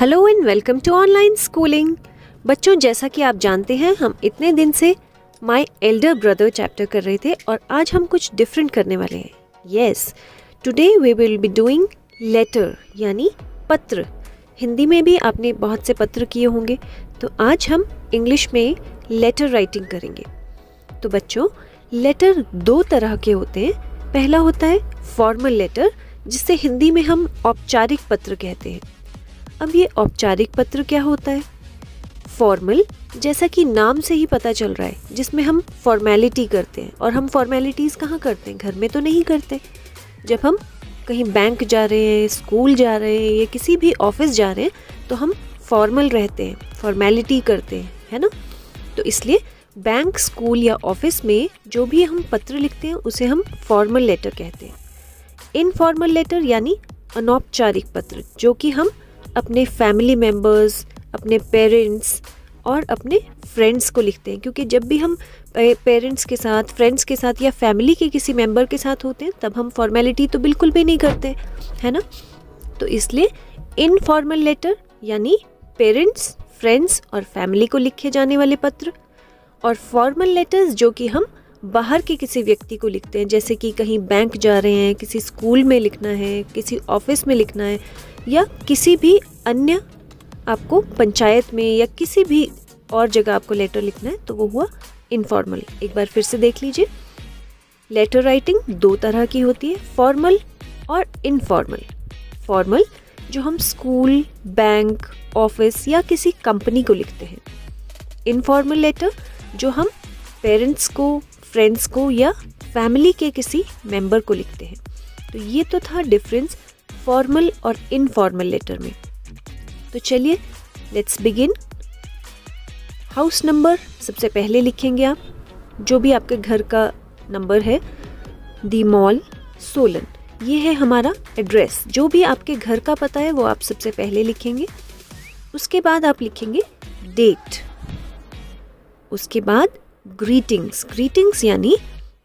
Hello and welcome to online schooling. बच्चों, जैसा कि आप जानते हैं हम इतने दिन से माय एल्डर ब्रदर चैप्टर कर रहे थे और आज हम कुछ डिफरेंट करने वाले हैं। Yes, today we will be doing letter यानी पत्र। हिंदी में भी आपने बहुत से पत्र किए होंगे, तो आज हम इंग्लिश में लेटर राइटिंग करेंगे। तो बच्चों, लेटर दो तरह के होते हैं। पहला होता है फॉर्मल लेटर, जिसे हिंदी में हम औपचारिक पत्र कहते हैं। अब ये औपचारिक पत्र क्या होता है? फॉर्मल, जैसा कि नाम से ही पता चल रहा है, जिसमें हम फॉर्मेलिटी करते हैं। और हम फॉर्मेलिटीज़ कहाँ करते हैं? घर में तो नहीं करते। जब हम कहीं बैंक जा रहे हैं, स्कूल जा रहे हैं या किसी भी ऑफिस जा रहे हैं, तो हम फॉर्मल रहते हैं, फॉर्मेलिटी करते हैं, है ना। तो इसलिए बैंक, स्कूल या ऑफिस में जो भी हम पत्र लिखते हैं उसे हम फॉर्मल लेटर कहते हैं। इनफॉर्मल लेटर यानी अनौपचारिक पत्र, जो कि हम अपने फैमिली मेम्बर्स, अपने पेरेंट्स और अपने फ्रेंड्स को लिखते हैं। क्योंकि जब भी हम पेरेंट्स के साथ, फ्रेंड्स के साथ या फैमिली के किसी मेंबर के साथ होते हैं, तब हम फॉर्मेलिटी तो बिल्कुल भी नहीं करते, है ना। तो इसलिए इनफॉर्मल लेटर यानी पेरेंट्स, फ्रेंड्स और फैमिली को लिखे जाने वाले पत्र, और फॉर्मल लेटर्स जो कि हम बाहर के किसी व्यक्ति को लिखते हैं, जैसे कि कहीं बैंक जा रहे हैं, किसी स्कूल में लिखना है, किसी ऑफिस में लिखना है, या किसी भी अन्य आपको पंचायत में या किसी भी और जगह आपको लेटर लिखना है, तो वो हुआ इनफॉर्मल। एक बार फिर से देख लीजिए, लेटर राइटिंग दो तरह की होती है, फॉर्मल और इनफॉर्मल। फॉर्मल जो हम स्कूल, बैंक, ऑफिस या किसी कंपनी को लिखते हैं। इनफॉर्मल लेटर जो हम पेरेंट्स को, फ्रेंड्स को या फैमिली के किसी मेंबर को लिखते हैं। तो ये तो था डिफरेंस फॉर्मल और इनफॉर्मल लेटर में। तो चलिए लेट्स बिगिन। हाउस नंबर सबसे पहले लिखेंगे आप, जो भी आपके घर का नंबर है। दी मॉल, सोलन, ये है हमारा एड्रेस। जो भी आपके घर का पता है वो आप सबसे पहले लिखेंगे। उसके बाद आप लिखेंगे डेट। उसके बाद ग्रीटिंग्स। ग्रीटिंग्स यानी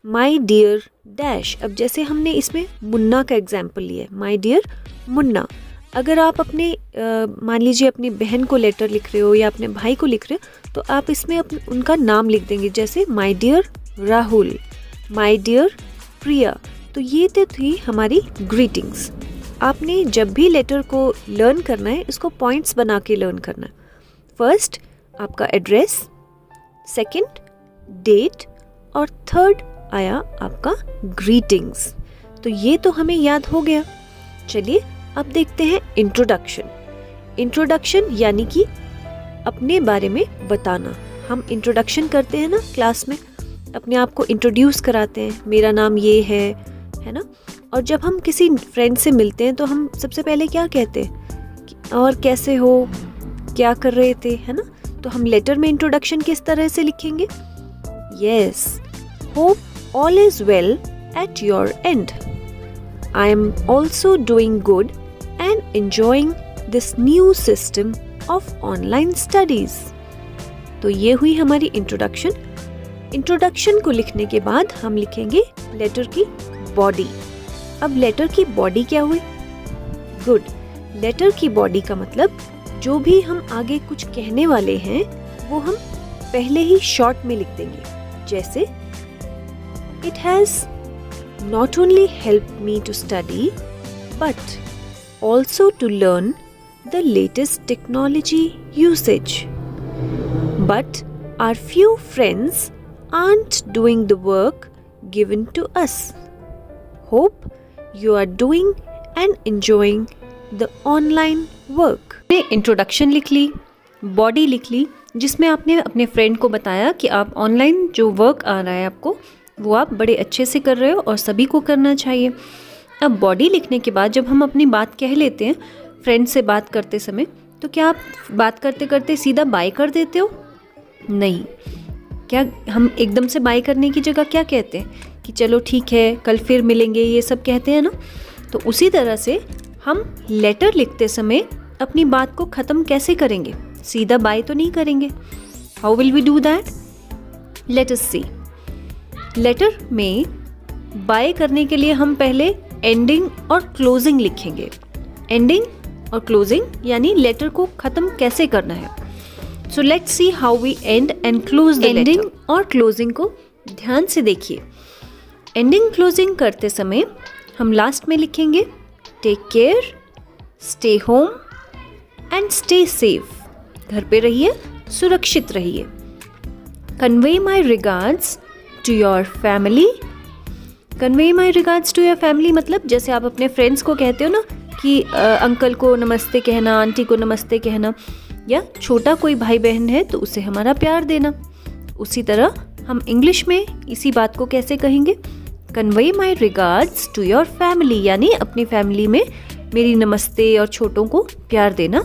माय डियर डैश। अब जैसे हमने इसमें मुन्ना का एग्जाम्पल लिया है, माय डियर मुन्ना। अगर आप अपने मान लीजिए अपनी बहन को लेटर लिख रहे हो या अपने भाई को लिख रहे हो, तो आप इसमें उनका नाम लिख देंगे, जैसे my dear Rahul, my dear Priya. तो ये तो थी हमारी ग्रीटिंग्स। आपने जब भी लेटर को लर्न करना है, इसको पॉइंट्स बना के लर्न करना है। फर्स्ट आपका एड्रेस, सेकंड डेट, और थर्ड आया आपका ग्रीटिंग्स। तो ये तो हमें याद हो गया। चलिए अब देखते हैं इंट्रोडक्शन। इंट्रोडक्शन यानी कि अपने बारे में बताना। हम इंट्रोडक्शन करते हैं ना क्लास में, अपने आप को इंट्रोड्यूस कराते हैं, मेरा नाम ये है ना। और जब हम किसी फ्रेंड से मिलते हैं तो हम सबसे पहले क्या कहते हैं, और कैसे हो, क्या कर रहे थे, है ना। तो हम लेटर में इंट्रोडक्शन किस तरह से लिखेंगे? Yes, hope all is well at your end. I am also doing good and enjoying this new system of online studies. तो ये हुई हमारी इंट्रोडक्शन। इंट्रोडक्शन को लिखने के बाद हम लिखेंगे लेटर की बॉडी। अब लेटर की बॉडी क्या हुई? गुड। लेटर की बॉडी का मतलब जो भी हम आगे कुछ कहने वाले हैं वो हम पहले ही शॉर्ट में लिख देंगे। जैसे It has not only helped me to study, but also to learn the latest technology usage. But our few friends aren't doing the work given to us. Hope you are doing and enjoying the online work. Introduction लिख ली, body लिख ली, जिसमें आपने अपने friend को बताया कि आप online जो वर्क आ रहा है आपको, वो आप बड़े अच्छे से कर रहे हो और सभी को करना चाहिए। अब बॉडी लिखने के बाद जब हम अपनी बात कह लेते हैं फ्रेंड से बात करते समय, तो क्या आप बात करते करते सीधा बाय कर देते हो? नहीं। क्या हम एकदम से बाय करने की जगह क्या कहते हैं कि चलो ठीक है, कल फिर मिलेंगे, ये सब कहते हैं ना। तो उसी तरह से हम लेटर लिखते समय अपनी बात को ख़त्म कैसे करेंगे? सीधा बाय तो नहीं करेंगे। How will we do that? Let us see. Letter में बाय करने के लिए हम पहले एंडिंग और क्लोजिंग लिखेंगे। एंडिंग और क्लोजिंग यानी लेटर को खत्म कैसे करना है। So let's see how we end and close the letter. Ending और क्लोजिंग को ध्यान से देखिए। एंडिंग क्लोजिंग करते समय हम लास्ट में लिखेंगे take care, stay home and stay safe. घर पे रहिए, सुरक्षित रहिए। Convey my regards to your family. Convey my regards to your family मतलब जैसे आप अपने फ्रेंड्स को कहते हो ना कि अंकल को नमस्ते कहना, आंटी को नमस्ते कहना, या छोटा कोई भाई बहन है तो उसे हमारा प्यार देना। उसी तरह हम इंग्लिश में इसी बात को कैसे कहेंगे, convey my regards to your family, यानी अपनी फैमिली में मेरी नमस्ते और छोटों को प्यार देना।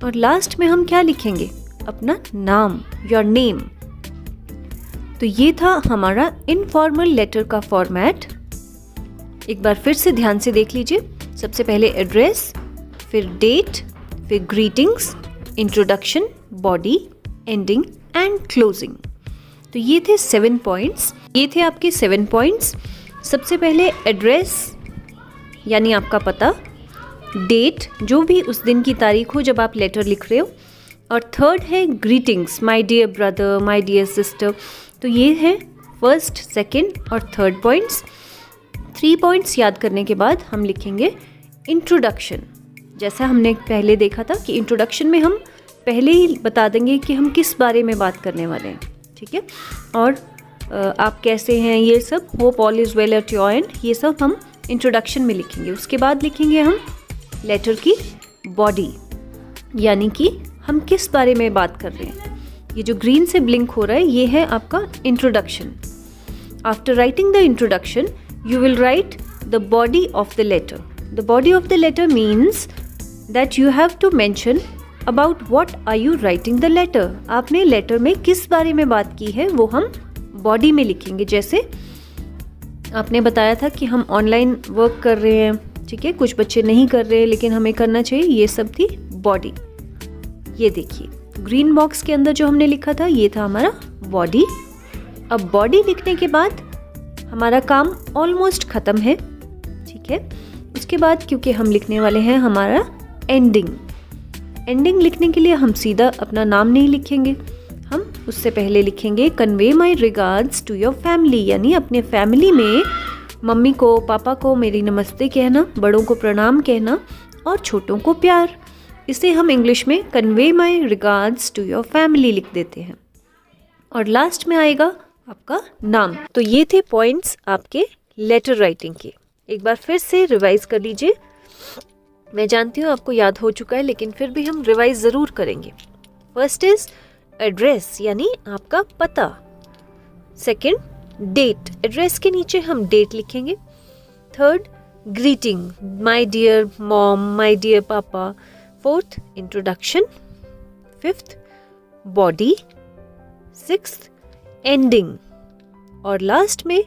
और लास्ट में हम क्या लिखेंगे, अपना नाम, योर नेम। तो ये था हमारा इनफॉर्मल लेटर का फॉर्मेट। एक बार फिर से ध्यान से देख लीजिए। सबसे पहले एड्रेस, फिर डेट, फिर greetings, introduction, body, ending and closing. तो ये थे 7 पॉइंट्स। ये थे आपके 7 पॉइंट्स। सबसे पहले एड्रेस यानी आपका पता, डेट जो भी उस दिन की तारीख हो जब आप लेटर लिख रहे हो, और थर्ड है greetings, my dear brother, my dear sister. तो ये है फर्स्ट, सेकंड और थर्ड पॉइंट्स। 3 पॉइंट्स याद करने के बाद हम लिखेंगे इंट्रोडक्शन। जैसा हमने पहले देखा था कि इंट्रोडक्शन में हम पहले ही बता देंगे कि हम किस बारे में बात करने वाले हैं, ठीक है। और आप कैसे हैं, ये सब, hope all is well at your and, ये सब हम इंट्रोडक्शन में लिखेंगे। उसके बाद लिखेंगे हम लेटर की बॉडी, यानी कि हम किस बारे में बात कर रहे हैं। ये जो ग्रीन से ब्लिंक हो रहा है ये है आपका introduction. After writing the introduction you will write the body of the letter. The body of the letter means that you have to mention about what are you writing the letter. आपने letter में किस बारे में बात की है वो हम बॉडी में लिखेंगे। जैसे आपने बताया था कि हम ऑनलाइन वर्क कर रहे हैं, ठीक है, कुछ बच्चे नहीं कर रहे लेकिन हमें करना चाहिए, ये सब थी बॉडी। ये देखिए ग्रीन बॉक्स के अंदर जो हमने लिखा था ये था हमारा बॉडी। अब बॉडी लिखने के बाद हमारा काम ऑलमोस्ट खत्म है, ठीक है। उसके बाद क्योंकि हम लिखने वाले हैं हमारा एंडिंग। एंडिंग लिखने के लिए हम सीधा अपना नाम नहीं लिखेंगे, हम उससे पहले लिखेंगे convey my regards to your family, यानी अपने फैमिली में मम्मी को, पापा को मेरी नमस्ते कहना, बड़ों को प्रणाम कहना और छोटों को प्यार। इसे हम इंग्लिश में convey my regards to your family लिख देते हैं। और लास्ट में आएगा आपका नाम। तो ये थे पॉइंट्स आपके लेटर राइटिंग के। एक बार फिर से रिवाइज कर लीजिए। मैं जानती हूँ आपको याद हो चुका है लेकिन फिर भी हम रिवाइज ज़रूर करेंगे। फर्स्ट इज एड्रेस यानी आपका पता। सेकंड डेट, एड्रेस के नीचे हम डेट लिखेंगे। Third greeting, my dear mom, my dear papa. Fourth introduction. Fifth body. Sixth ending. और लास्ट में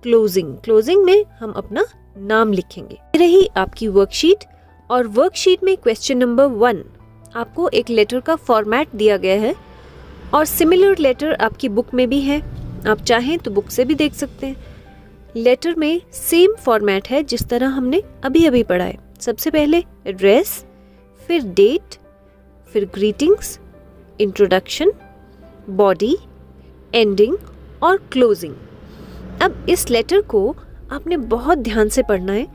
क्लोजिंग। क्लोजिंग में हम अपना नाम लिखेंगे। ये रही आपकी वर्कशीट। और वर्कशीट में क्वेश्चन नंबर 1 आपको एक लेटर का फॉर्मेट दिया गया है और सिमिलर लेटर आपकी बुक में भी है, आप चाहें तो बुक से भी देख सकते हैं। लेटर में सेम फॉर्मेट है जिस तरह हमने अभी अभी पढ़ा है। सबसे पहले एड्रेस, फिर डेट, फिर ग्रीटिंग्स, इंट्रोडक्शन, बॉडी, एंडिंग और क्लोजिंग। अब इस लेटर को आपने बहुत ध्यान से पढ़ना है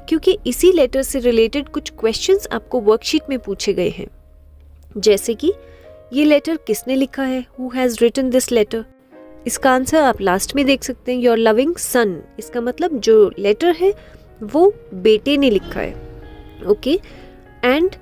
क्योंकि इसी लेटर से रिलेटेड कुछ क्वेश्चंस आपको वर्कशीट में पूछे गए हैं। जैसे कि ये लेटर किसने लिखा है, who has written this letter. इसका आंसर आप लास्ट में देख सकते हैं, योर लविंग सन। इसका मतलब जो लेटर है वो बेटे ने लिखा है, ओके। एंड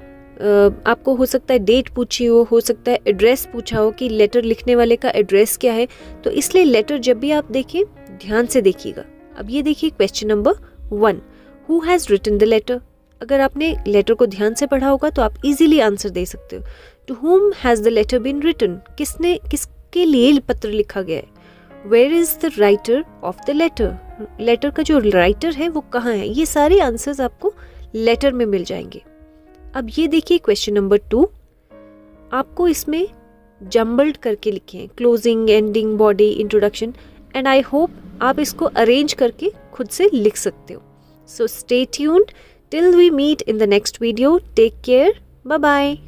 आपको हो सकता है डेट पूछी हो सकता है एड्रेस पूछा हो कि लेटर लिखने वाले का एड्रेस क्या है। तो इसलिए लेटर जब भी आप देखें ध्यान से देखिएगा। अब ये देखिए question number 1, who has written the letter. अगर आपने लेटर को ध्यान से पढ़ा होगा तो आप इजीली आंसर दे सकते हो। To whom has the letter been written, किसके लिए पत्र लिखा गया है। Where is the writer of the letter, letter का जो राइटर है वो कहाँ है। ये सारे आंसर्स आपको लेटर में मिल जाएंगे। अब ये देखिए क्वेश्चन नंबर 2, आपको इसमें जम्बल्ड करके लिखे हैं closing, ending, body, introduction. And I hope आप इसको अरेंज करके खुद से लिख सकते हो। So stay tuned Till we meet in the next video, take care. Bye bye.